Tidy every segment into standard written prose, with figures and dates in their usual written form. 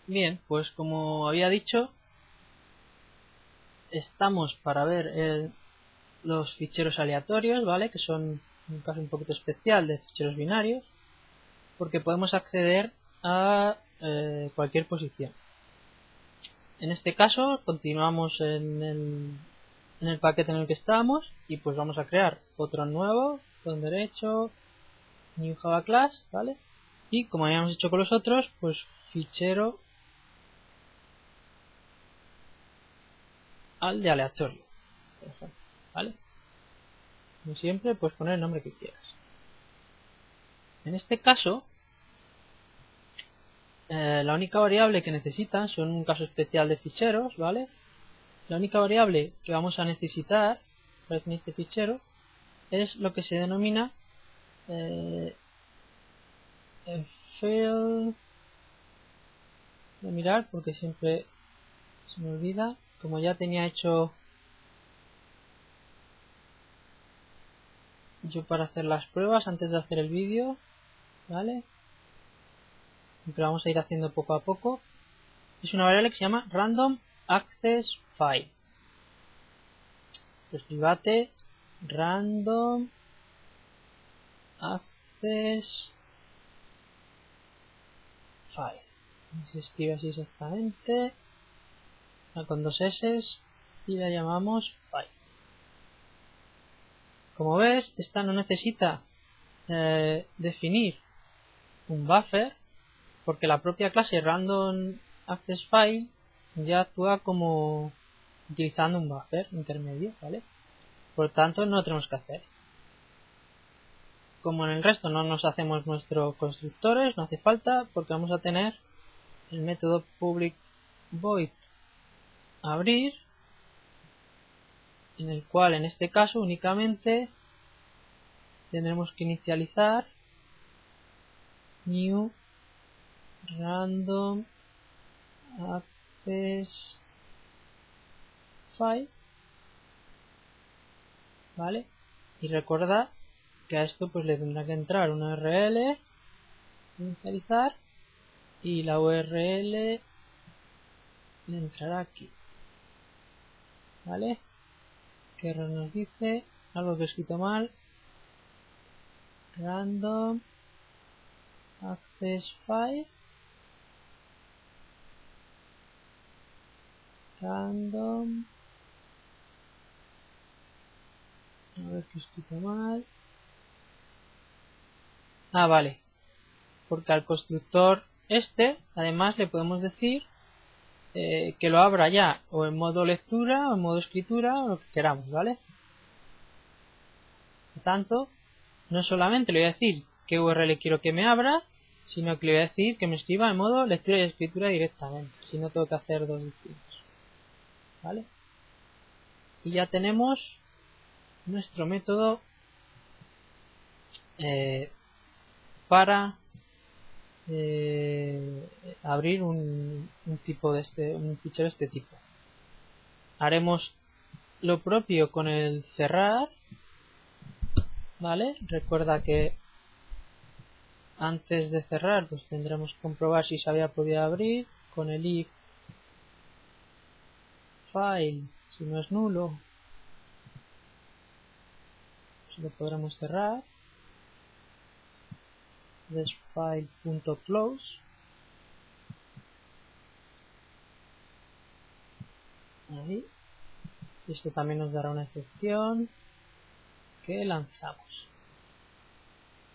Bien, pues como había dicho, estamos para ver los ficheros aleatorios, ¿vale? Que son un caso un poquito especial de ficheros binarios, porque podemos acceder a cualquier posición. En este caso continuamos en el paquete en el que estamos y pues vamos a crear otro nuevo, botón derecho, new Java class, ¿vale? Y como habíamos hecho con los otros, pues fichero al de aleatorio, por ejemplo, ¿vale? Como siempre, puedes poner el nombre que quieras. En este caso, la única variable que necesitan son un caso especial de ficheros, ¿vale? La única variable que vamos a necesitar en este fichero es lo que se denomina field. Voy a mirar porque siempre se me olvida. Como ya tenía hecho yo para hacer las pruebas antes de hacer el vídeo, ¿vale? Pero vamos a ir haciendo poco a poco. Es una variable que se llama random access file. Escribate random access file. Se escribe así exactamente, con dos S, y la llamamos file. Como ves, esta no necesita definir un buffer, porque la propia clase random access file ya actúa como utilizando un buffer intermedio, ¿vale? Por tanto, no lo tenemos que hacer. Como en el resto no nos hacemos nuestros constructores, no hace falta, porque vamos a tener el método public void abrir, en el cual en este caso únicamente tendremos que inicializar new random access file, ¿vale? Y recuerda que a esto pues le tendrá que entrar una URL, inicializar, y la URL le entrará aquí, ¿vale? Que error nos dice, algo que he escrito mal, random access file, random, a ver que he escrito mal, vale, porque al constructor este además le podemos decir que lo abra ya o en modo lectura o en modo escritura o lo que queramos, ¿vale? Por tanto, no solamente le voy a decir qué URL quiero que me abra, sino que le voy a decir que me escriba en modo lectura y escritura directamente, si no tengo que hacer dos distintos, ¿vale? Y ya tenemos nuestro método para abrir un fichero de este tipo. Haremos lo propio con el cerrar, ¿vale? Recuerda que antes de cerrar pues tendremos que comprobar si se había podido abrir con el if file, si no es nulo pues lo podremos cerrar. File.close, ahí, esto también nos dará una excepción que lanzamos,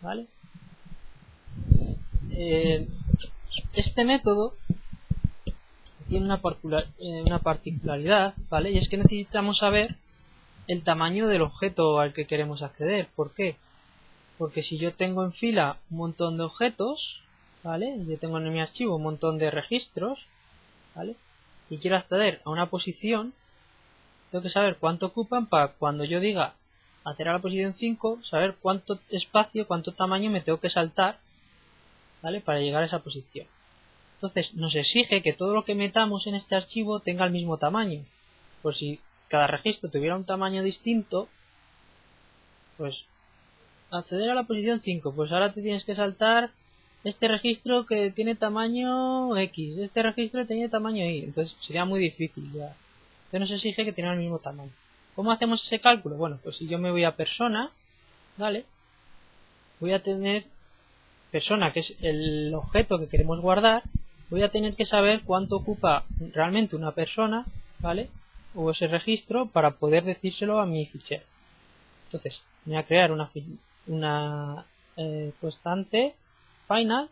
¿vale? Este método tiene una particularidad, ¿vale? Y es que necesitamos saber el tamaño del objeto al que queremos acceder. ¿Por qué? Porque si yo tengo en fila un montón de objetos, ¿vale? Yo tengo en mi archivo un montón de registros, ¿vale? Y quiero acceder a una posición, tengo que saber cuánto ocupan para cuando yo diga acceder a la posición 5, saber cuánto espacio, cuánto tamaño me tengo que saltar, ¿vale? Para llegar a esa posición. Entonces nos exige que todo lo que metamos en este archivo tenga el mismo tamaño. Pues si cada registro tuviera un tamaño distinto, pues acceder a la posición 5, pues ahora te tienes que saltar este registro que tiene tamaño X, este registro que tiene tamaño Y, entonces sería muy difícil ya. Entonces nos exige que tenga el mismo tamaño. ¿Cómo hacemos ese cálculo? Bueno, pues si yo me voy a persona, ¿vale? Voy a tener persona, que es el objeto que queremos guardar, voy a tener que saber cuánto ocupa realmente una persona, ¿vale? O ese registro para poder decírselo a mi fichero. Entonces, voy a crear una constante final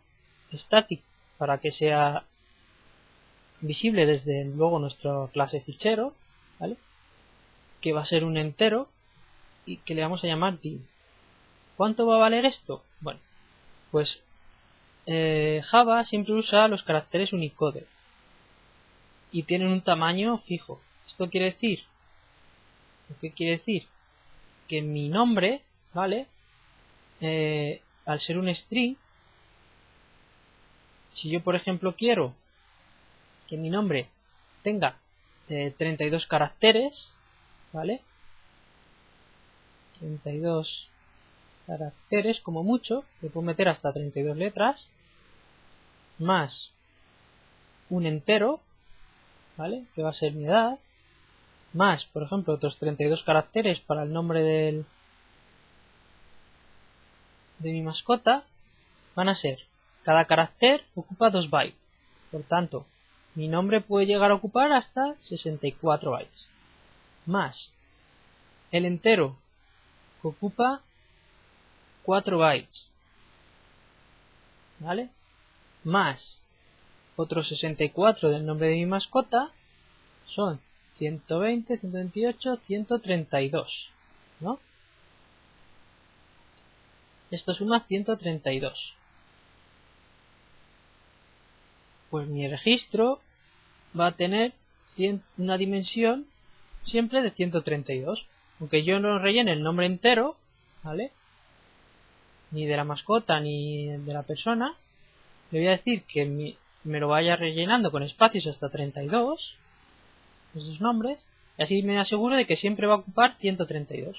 static para que sea visible desde luego nuestra clase fichero, ¿vale? Que va a ser un entero y que le vamos a llamar div. ¿Cuánto va a valer esto? Bueno, pues Java siempre usa los caracteres Unicode y tienen un tamaño fijo. ¿Esto quiere decir? ¿Qué quiere decir? Que mi nombre, ¿vale? Al ser un string, si yo por ejemplo quiero que mi nombre tenga 32 caracteres, ¿vale? 32 caracteres como mucho, le puedo meter hasta 32 letras, más un entero, ¿vale? Que va a ser mi edad, más, por ejemplo, otros 32 caracteres para el nombre de mi mascota, van a ser, cada carácter ocupa 2 bytes, por tanto, mi nombre puede llegar a ocupar hasta 64 bytes, más el entero que ocupa 4 bytes, ¿vale? Más otros 64 del nombre de mi mascota, son 120, 128, 132, ¿no? Esto suma 132. Pues mi registro va a tener una dimensión siempre de 132. Aunque yo no rellene el nombre entero, ¿vale? Ni de la mascota ni de la persona, le voy a decir que me lo vaya rellenando con espacios hasta 32, esos nombres, y así me aseguro de que siempre va a ocupar 132.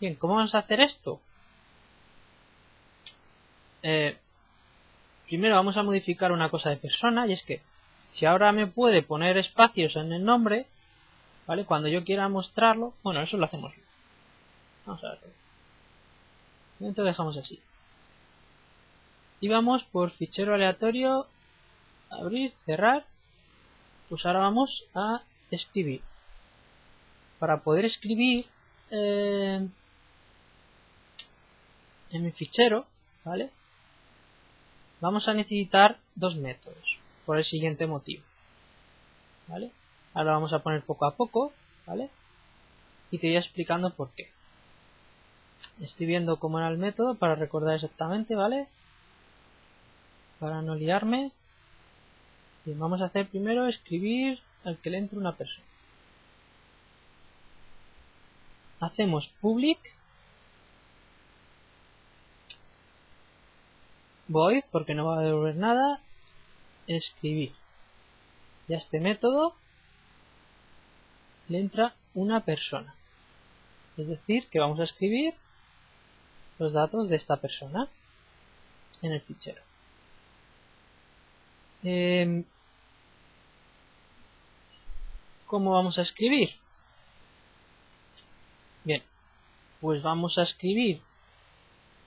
Bien, ¿cómo vamos a hacer esto? Primero vamos a modificar una cosa de persona, y es que si ahora me puede poner espacios en el nombre, ¿vale? Cuando yo quiera mostrarlo, bueno, eso lo hacemos. Vamos a ver. Entonces dejamos así. Y vamos por fichero aleatorio, abrir, cerrar. Pues ahora vamos a escribir. Para poder escribir en mi fichero, ¿vale? Vamos a necesitar dos métodos, por el siguiente motivo, ¿vale? Ahora vamos a poner poco a poco, ¿vale? Y te voy explicando por qué. Estoy viendo cómo era el método para recordar exactamente, ¿vale? Para no liarme. Bien, vamos a hacer primero escribir al que le entre una persona. Hacemos public void, porque no va a devolver nada, escribir. Y a este método le entra una persona. Es decir, que vamos a escribir los datos de esta persona en el fichero. ¿Cómo vamos a escribir? Bien, pues vamos a escribir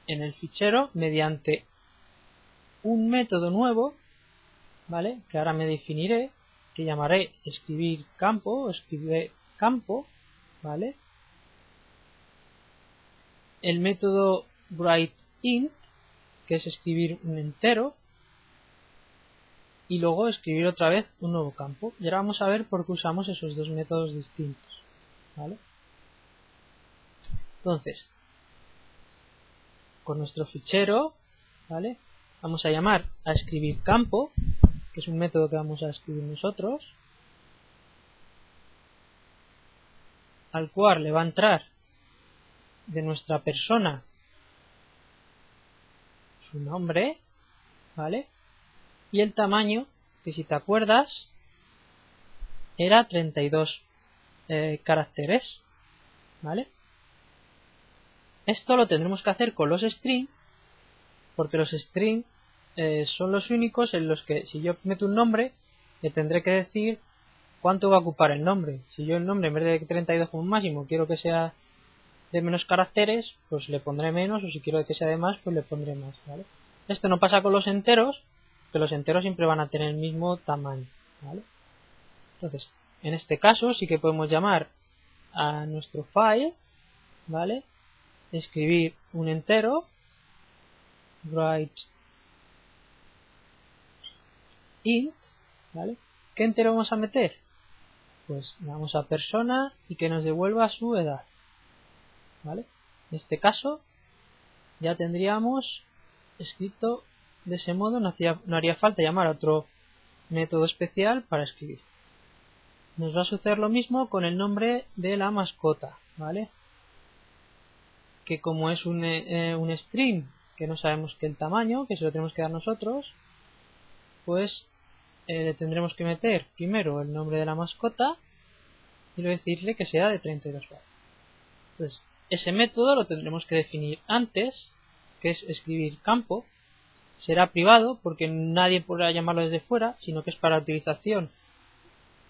en el fichero mediante un método nuevo, ¿vale? Que ahora me definiré, que llamaré escribir campo, escribir campo, ¿vale? El método writeInt, que es escribir un entero, y luego escribir otra vez un nuevo campo. Y ahora vamos a ver por qué usamos esos dos métodos distintos, ¿vale? Entonces, con nuestro fichero, ¿vale? Vamos a llamar a escribir campo, que es un método que vamos a escribir nosotros, al cual le va a entrar de nuestra persona su nombre, ¿vale? Y el tamaño, que si te acuerdas, era 32 caracteres, ¿vale? Esto lo tendremos que hacer con los strings, porque los strings son los únicos en los que si yo meto un nombre, le tendré que decir cuánto va a ocupar el nombre. Si yo el nombre en vez de 32 como máximo quiero que sea de menos caracteres, pues le pondré menos, o si quiero que sea de más, pues le pondré más, ¿vale? Esto no pasa con los enteros, que los enteros siempre van a tener el mismo tamaño, ¿vale? Entonces, en este caso sí que podemos llamar a nuestro file, ¿vale? Escribir un entero, write int, ¿vale? ¿Qué entero vamos a meter? Pues vamos a persona y que nos devuelva su edad, ¿vale? En este caso ya tendríamos escrito de ese modo, no haría falta llamar a otro método especial para escribir. Nos va a suceder lo mismo con el nombre de la mascota, ¿vale? Que como es un string que no sabemos que el tamaño, que se lo tenemos que dar nosotros, pues le tendremos que meter primero el nombre de la mascota y luego decirle que sea de 32 bytes. Pues ese método lo tendremos que definir antes, que es escribir campo. Será privado porque nadie podrá llamarlo desde fuera, sino que es para utilización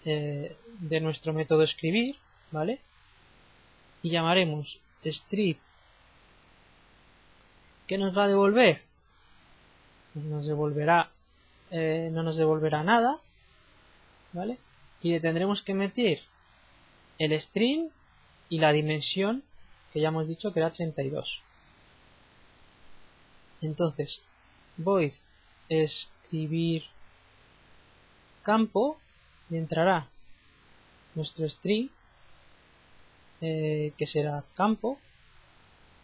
de nuestro método escribir, ¿vale? Y llamaremos strip. ¿Qué nos va a devolver? Pues nos devolverá, no nos devolverá nada, ¿vale? Y le tendremos que meter el string y la dimensión que ya hemos dicho que era 32. Entonces, void escribir campo y entrará nuestro string, que será campo,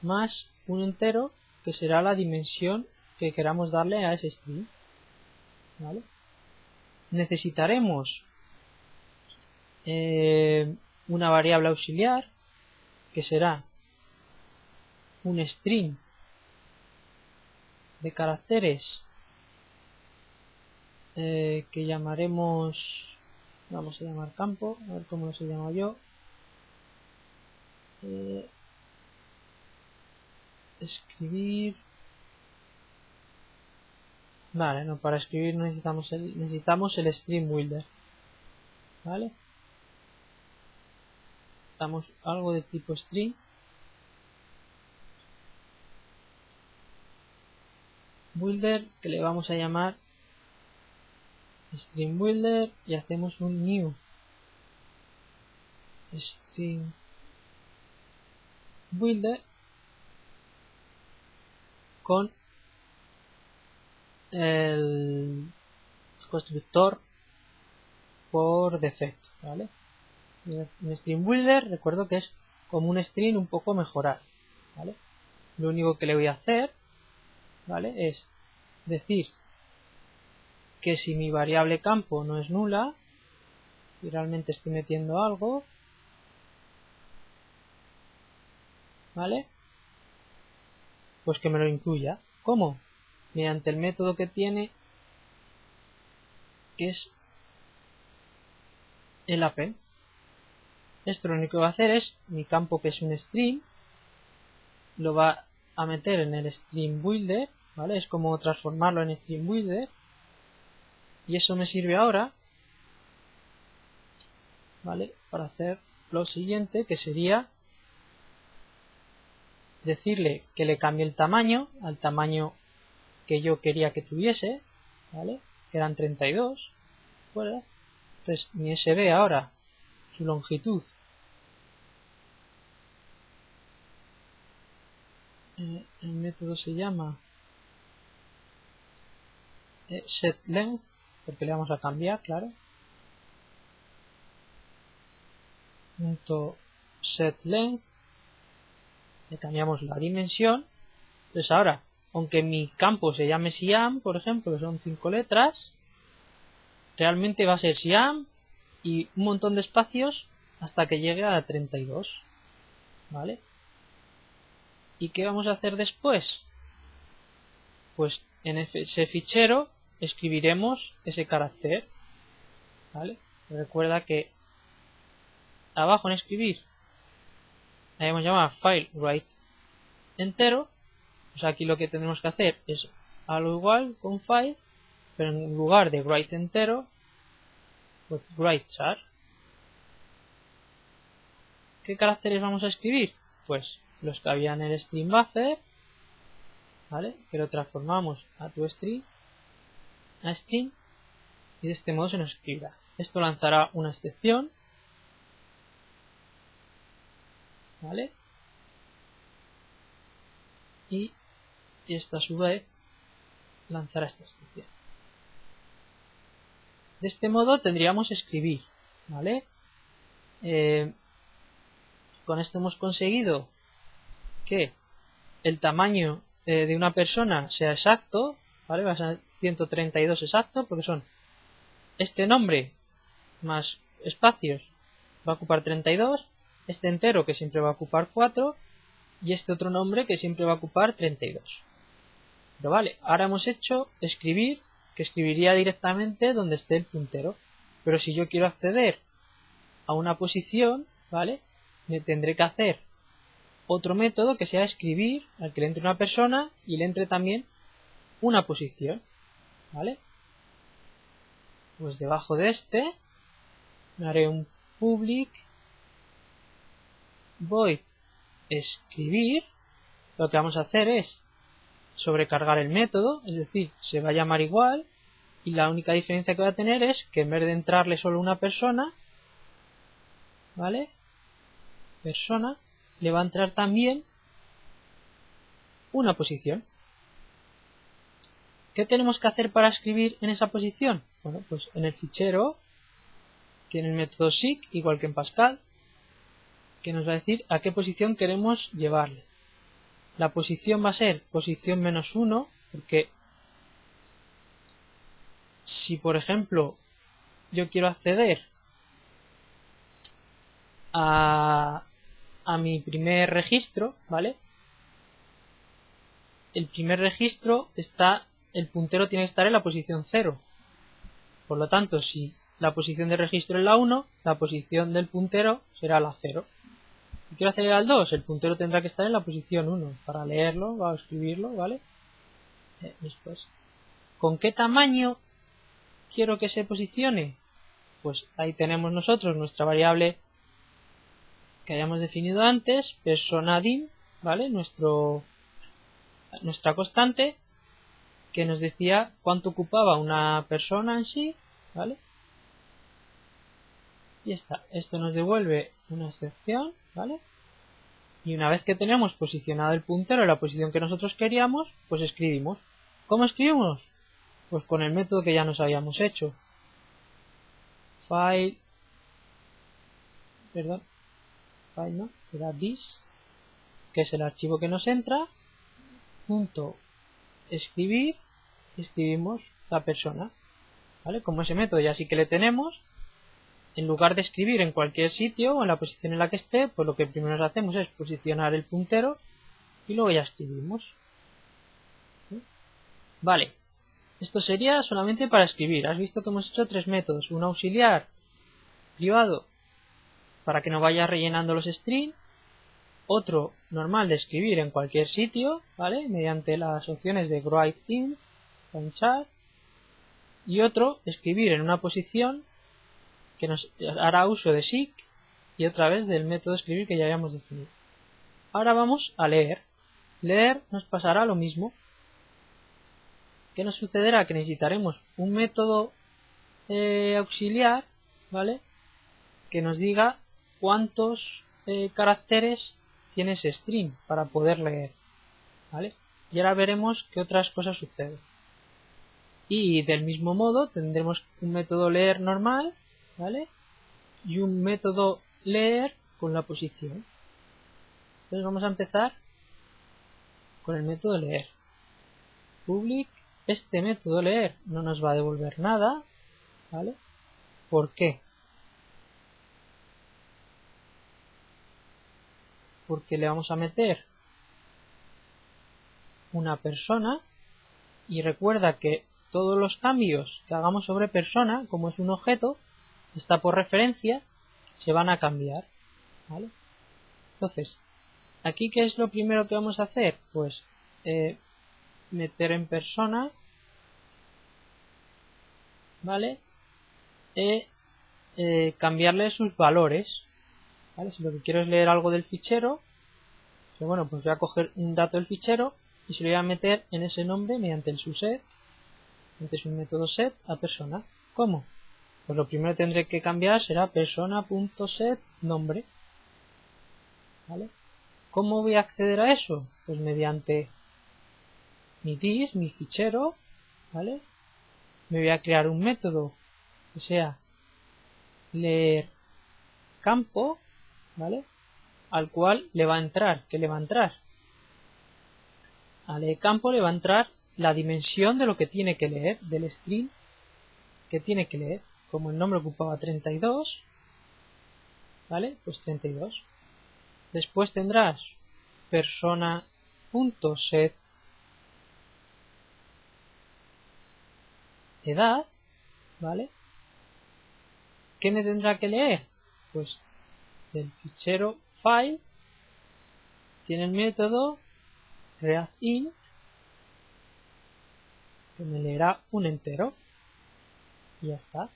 más un entero que será la dimensión que queramos darle a ese string, ¿vale? Necesitaremos una variable auxiliar que será un string de caracteres que llamaremos, vamos a llamar campo, a ver cómo se llama yo, escribir, vale, no, para escribir necesitamos el string builder, vale, damos algo de tipo string, builder, que le vamos a llamar string builder, y hacemos un new string builder con el constructor por defecto, ¿vale? Un string builder, recuerdo que es como un string un poco mejorado, ¿vale? Lo único que le voy a hacer, ¿vale?, es decir que si mi variable campo no es nula y realmente estoy metiendo algo, ¿vale?, pues que me lo incluya. ¿Cómo? Mediante el método que tiene, que es el append. Esto lo único que va a hacer es mi campo, que es un string, lo va a meter en el string builder, ¿vale? Es como transformarlo en string builder, y eso me sirve ahora, ¿vale?, para hacer lo siguiente, que sería decirle que le cambie el tamaño al tamaño que yo quería que tuviese, ¿vale?, que eran 32, ¿recuerda? Entonces mi SB ahora, su longitud, el método se llama setLength, porque le vamos a cambiar, claro, .setLength, le cambiamos la dimensión. Entonces ahora, aunque mi campo se llame Siam, por ejemplo, que son 5 letras, realmente va a ser Siam y un montón de espacios hasta que llegue a 32, ¿vale? ¿Y qué vamos a hacer después? Pues en ese fichero escribiremos ese carácter, ¿vale? Recuerda que abajo en escribir habíamos llamado file write entero, pues aquí lo que tenemos que hacer es algo igual con file, pero en lugar de write entero, pues write char. ¿Qué caracteres vamos a escribir? Pues los que había en el string buffer, ¿vale? Que lo transformamos a string, y de este modo se nos escribirá. Esto lanzará una excepción, ¿vale? Y esto a su vez lanzará esta excepción. De este modo tendríamos escribir, ¿vale? Con esto hemos conseguido que el tamaño de una persona sea exacto, ¿vale? Va a ser 132 exacto, porque son este nombre más espacios va a ocupar 32, este entero que siempre va a ocupar 4 y este otro nombre que siempre va a ocupar 32. Pero vale, ahora hemos hecho escribir, que escribiría directamente donde esté el puntero. Pero si yo quiero acceder a una posición, ¿vale? Me tendré que hacer otro método que sea escribir, al que le entre una persona y le entre también una posición, ¿vale? Pues debajo de este me haré un public void escribir. Lo que vamos a hacer es sobrecargar el método, es decir, se va a llamar igual, y la única diferencia que va a tener es que en vez de entrarle solo una persona, ¿vale? Persona, le va a entrar también una posición. ¿Qué tenemos que hacer para escribir en esa posición? Bueno, pues en el fichero tiene el método seek, igual que en Pascal, que nos va a decir a qué posición queremos llevarle. La posición va a ser posición -1, porque si por ejemplo yo quiero acceder a mi primer registro, ¿vale? El primer registro el puntero tiene que estar en la posición 0. Por lo tanto, si la posición de registro es la 1, la posición del puntero será la 0. Si quiero acceder al 2, el puntero tendrá que estar en la posición 1 para leerlo o escribirlo, ¿vale? Después, ¿con qué tamaño quiero que se posicione? Pues ahí tenemos nosotros nuestra variable que hayamos definido antes, persona_dim, ¿vale? Nuestra constante que nos decía cuánto ocupaba una persona en sí, ¿vale? Y está. Esto nos devuelve una excepción, ¿vale? Y una vez que tenemos posicionado el puntero en la posición que nosotros queríamos, pues escribimos. ¿Cómo escribimos? Pues con el método que ya nos habíamos hecho. File no, será this, que es el archivo que nos entra, punto escribir, escribimos la persona, ¿vale? Como ese método ya sí que le tenemos, en lugar de escribir en cualquier sitio o en la posición en la que esté, pues lo que primero hacemos es posicionar el puntero y luego ya escribimos. ¿Sí? Vale, esto sería solamente para escribir. Has visto que hemos hecho tres métodos, un auxiliar privado para que no vaya rellenando los strings, otro normal de escribir en cualquier sitio, ¿vale? Mediante las opciones de write in, char, y otro escribir en una posición que nos hará uso de seek y otra vez del método escribir que ya habíamos definido. Ahora vamos a leer. Leer nos pasará lo mismo. ¿Qué nos sucederá? Que necesitaremos un método auxiliar, ¿vale? Que nos diga cuántos caracteres tiene ese string para poder leer, ¿vale? Y ahora veremos qué otras cosas suceden. Y del mismo modo tendremos un método leer normal, ¿vale? Y un método leer con la posición. Entonces vamos a empezar con el método leer. Public, este método leer no nos va a devolver nada, ¿vale? ¿Por qué? Porque le vamos a meter una persona y recuerda que todos los cambios que hagamos sobre persona, como es un objeto, está por referencia, se van a cambiar, ¿vale? Entonces, aquí ¿qué es lo primero que vamos a hacer? Pues meter en persona, ¿vale? Cambiarle sus valores, ¿vale? Si lo que quiero es leer algo del fichero, pues bueno, pues voy a coger un dato del fichero y se lo voy a meter en ese nombre mediante el subset, mediante su método set a persona. ¿Cómo? Pues lo primero que tendré que cambiar será persona.set nombre, ¿vale? ¿Cómo voy a acceder a eso? Pues mediante mi dis, mi fichero, ¿vale? Me voy a crear un método que sea leer campo, ¿vale? Al cual le va a entrar, ¿qué le va a entrar? A leer campo le va a entrar la dimensión de lo que tiene que leer, del string que tiene que leer. Como el nombre ocupaba 32, ¿vale? Pues 32. Después tendrás persona.set edad, ¿vale? ¿Qué me tendrá que leer? Pues del fichero file tiene el método readInt que me leerá un entero y ya está.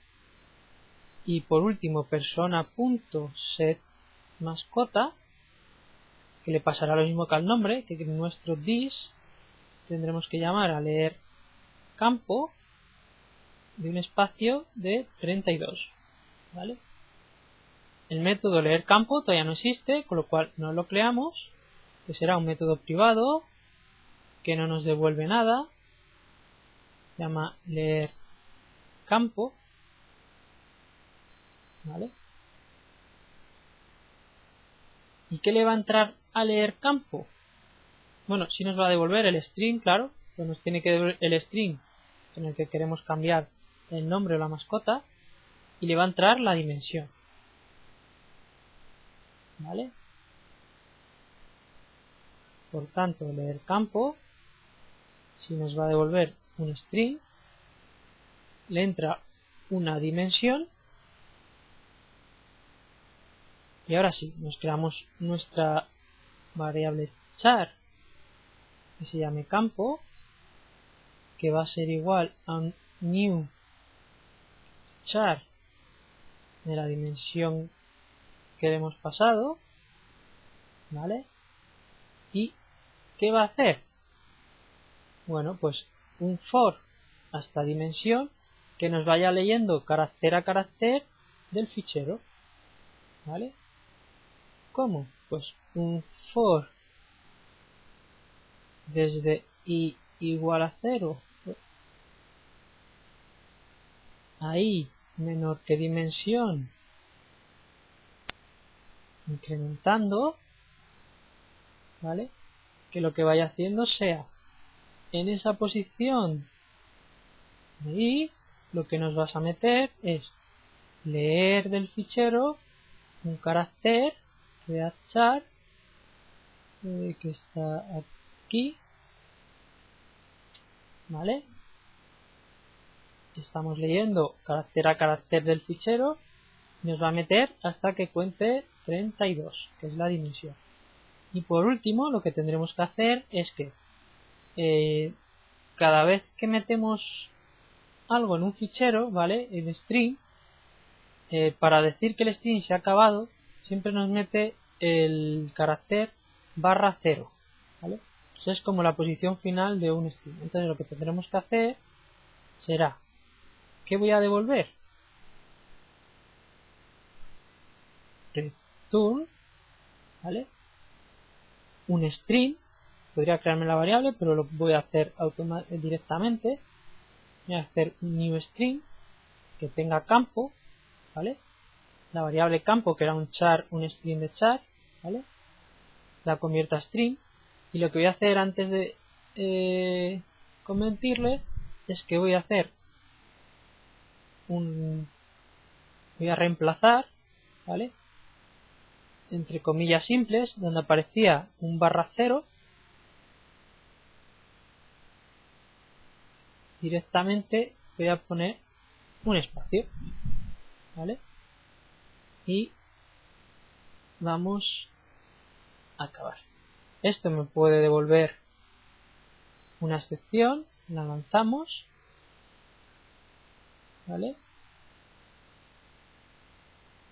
Y por último persona.set mascota, que le pasará lo mismo que al nombre, que en nuestro dis tendremos que llamar a leer campo de un espacio de 32, ¿vale? El método leer campo todavía no existe, con lo cual no lo creamos, que será un método privado que no nos devuelve nada, se llama leer campo, ¿vale? ¿Y qué le va a entrar a leer campo? Bueno, si nos va a devolver el string, claro, pues nos tiene que devolver el string en el que queremos cambiar el nombre o la mascota, y le va a entrar la dimensión, ¿vale? Por tanto, leer campo, si nos va a devolver un string, le entra una dimensión, y ahora sí, nos creamos nuestra variable char que se llame campo, que va a ser igual a un new char de la dimensión que hemos pasado, ¿vale? ¿Y qué va a hacer? Bueno, pues un for hasta dimensión que nos vaya leyendo carácter a carácter del fichero, ¿vale? ¿Cómo? Pues un for desde i igual a 0 a i menor que dimensión, incrementando, ¿vale? Que lo que vaya haciendo sea en esa posición de i, lo que nos vas a meter es leer del fichero un carácter readchar que está aquí, ¿vale? Estamos leyendo carácter a carácter del fichero y nos va a meter hasta que cuente 32, que es la dimensión. Y por último, lo que tendremos que hacer es que cada vez que metemos algo en un fichero, ¿vale? En string, para decir que el string se ha acabado, siempre nos mete el carácter /0, ¿vale? Eso es como la posición final de un string. Entonces lo que tendremos que hacer será, ¿qué voy a devolver? Return, ¿vale? Un string, podría crearme la variable, pero lo voy a hacer directamente. Voy a hacer un new string que tenga campo, ¿vale? La variable campo, que era un char, un string de char, ¿vale? La convierto a string, y lo que voy a hacer antes de convertirle es que voy a hacer voy a reemplazar, ¿vale? Entre comillas simples, donde aparecía un /0, directamente voy a poner un espacio, ¿vale? Y vamos a acabar. Esto me puede devolver una excepción, la lanzamos, ¿vale?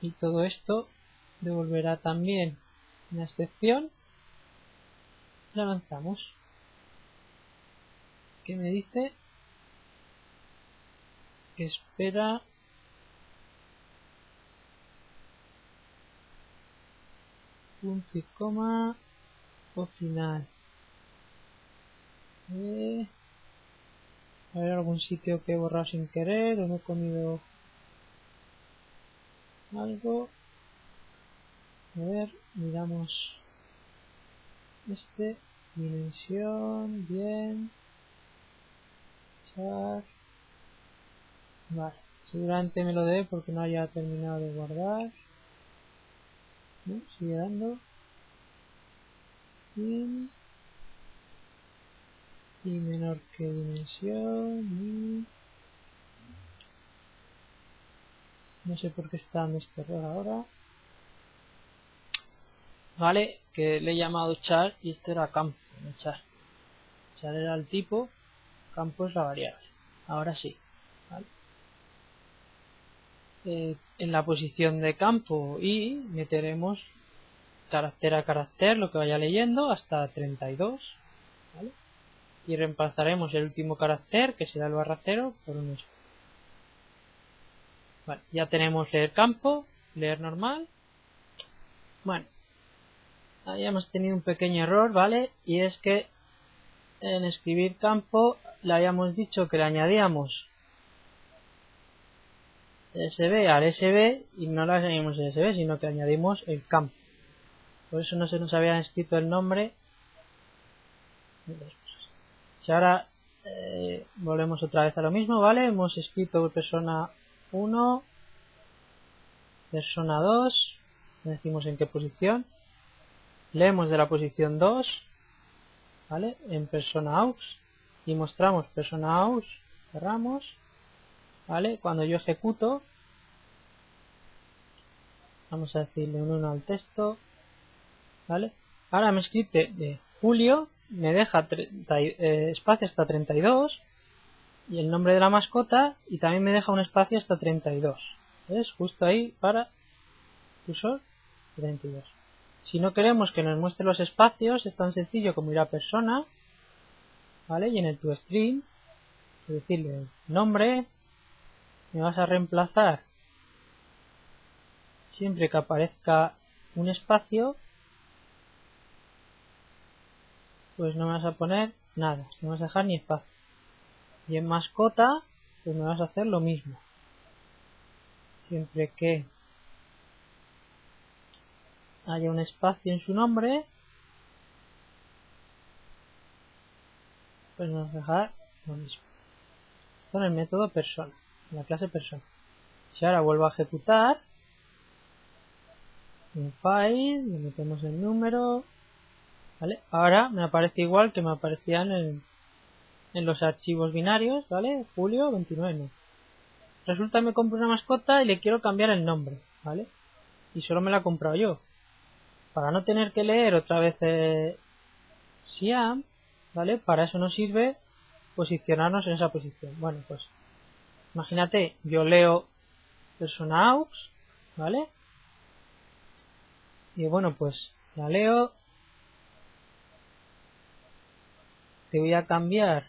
Y todo esto devolverá también una excepción, la lanzamos. ¿Qué me dice? Que espera punto y coma o final. A ver, algún sitio que he borrado sin querer o no he comido algo. A ver, miramos dimensión, bien, char. Vale, seguramente me lo dé porque no haya terminado de guardar. No, sigue dando. Y menor que dimensión. No sé por qué está dando este error ahora. Vale, que le he llamado char y este era campo, no char. Char era el tipo, campo es la variable. Ahora sí. ¿Vale? En la posición de campo y meteremos carácter a carácter lo que vaya leyendo hasta 32. ¿Vale? Y reemplazaremos el último carácter, que será el ~0, por un espacio. Vale, ya tenemos leer campo, leer normal. Bueno, ahí hemos tenido un pequeño error, ¿vale? Y es que en escribir campo le habíamos dicho que le añadíamos sb al sb y no le añadimos el sb, sino que añadimos el campo. Por eso no se nos había escrito el nombre. Si ahora volvemos otra vez a lo mismo, ¿vale? Hemos escrito persona 1, persona 2, decimos en qué posición, leemos de la posición 2, ¿vale? En persona aux y mostramos persona aux, cerramos, ¿vale? Cuando yo ejecuto, vamos a decirle un 1 al texto, ¿vale? Ahora me escribe de Julio, me deja espacio hasta 32 y el nombre de la mascota y también me deja un espacio hasta 32. ¿Ves? Justo ahí para cursor 32. Si no queremos que nos muestre los espacios, es tan sencillo como ir a persona, ¿vale? Y en el toString, es decirle nombre, me vas a reemplazar siempre que aparezca un espacio, pues no me vas a poner nada, no me vas a dejar ni espacio. Y en mascota, pues me vas a hacer lo mismo. Siempre que haya un espacio en su nombre, pues me vas a dejar lo mismo. Esto en el método persona, en la clase persona. Si ahora vuelvo a ejecutar, en file, le metemos el número, ¿vale? Ahora me aparece igual que me aparecían en los archivos binarios, ¿vale? Julio 29. Resulta que me compro una mascota y le quiero cambiar el nombre, ¿vale? Y solo me la he comprado yo. Para no tener que leer otra vez Siam, ¿vale? Para eso nos sirve posicionarnos en esa posición. Bueno, pues imagínate, yo leo persona aux, ¿vale? Y bueno, pues la leo. Te voy a cambiar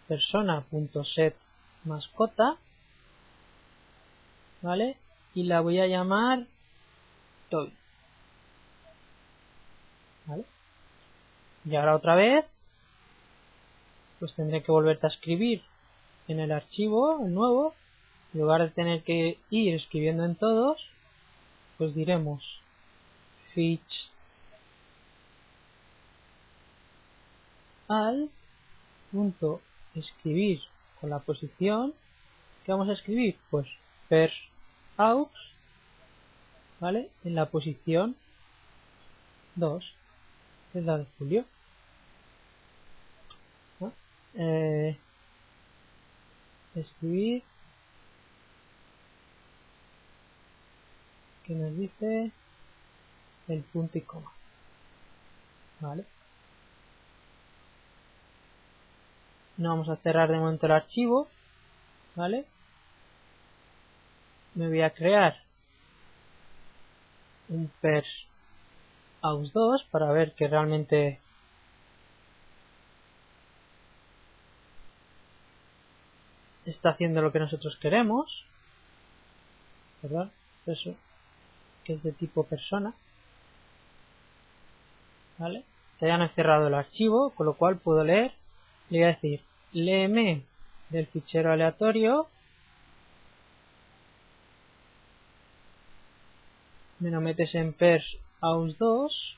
persona.set mascota, ¿vale? Y la voy a llamar Toy, ¿vale? Y ahora otra vez, pues tendré que volverte a escribir en el archivo, el nuevo. En lugar de tener que ir escribiendo en todos, pues diremos fetch al punto escribir con la posición. ¿Qué vamos a escribir? Pues per aux, ¿vale? En la posición 2, es la de Julio, ¿no? Escribir, que nos dice el punto y coma, ¿vale? No vamos a cerrar de momento el archivo, ¿vale? Me voy a crear un pers aus2 para ver que realmente está haciendo lo que nosotros queremos, ¿verdad? Eso, que es de tipo persona, ¿vale? Ya no he cerrado el archivo, con lo cual puedo leer. Le voy a decir, léeme del fichero aleatorio, me lo metes en pers aus2,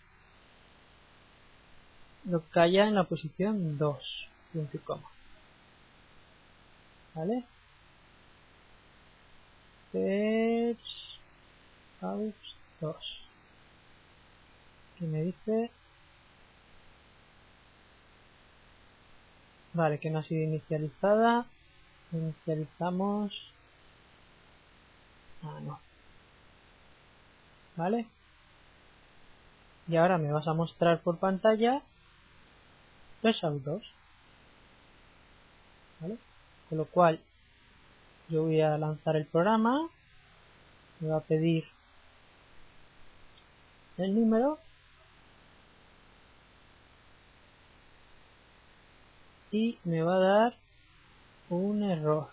lo que haya en la posición 2, punto y coma, ¿vale? Pers aus2, que me dice, vale, que no ha sido inicializada. Inicializamos, no, ¿vale? Y ahora me vas a mostrar por pantalla pers aus2, ¿vale? Con lo cual yo voy a lanzar el programa, me va a pedir el número y me va a dar un error.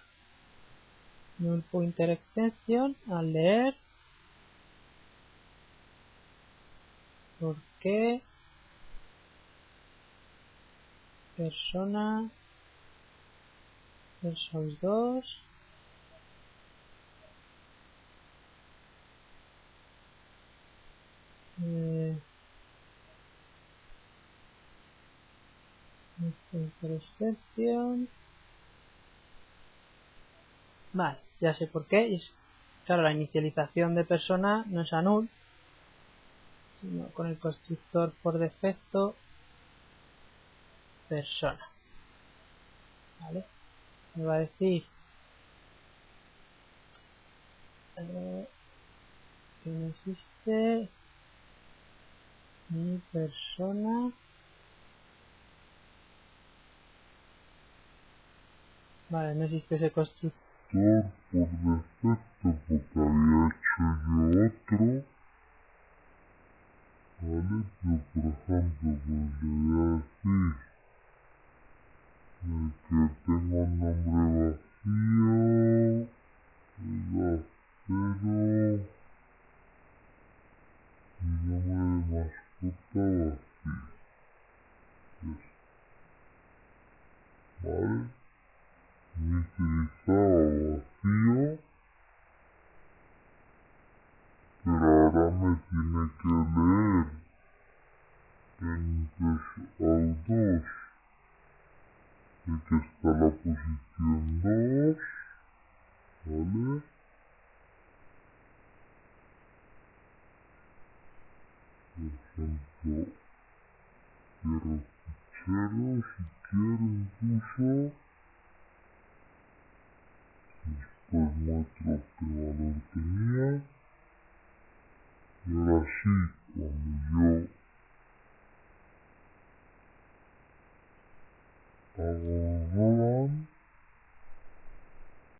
Null pointer extension al leer, ¿por qué persona pers aus2 pointer extension? Vale, ya sé por qué. Es, claro, la inicialización de persona no es a null, sino con el constructor por defecto persona, ¿vale? Me va a decir que no existe ni persona, vale, no existe ese constructor por defecto porque había hecho yo otro, ¿vale? Yo por ejemplo pues le voy a decir que tengo un nombre vacío, digo 0, mi nombre de mascota vacío, ¿vale? Inicializado vacío, pero ahora me tiene que leer en pers aus2 que está la posición 2, ¿vale? Por ejemplo, cierro fichero si quiero incluso, después muestro qué valor tenía, y ahora sí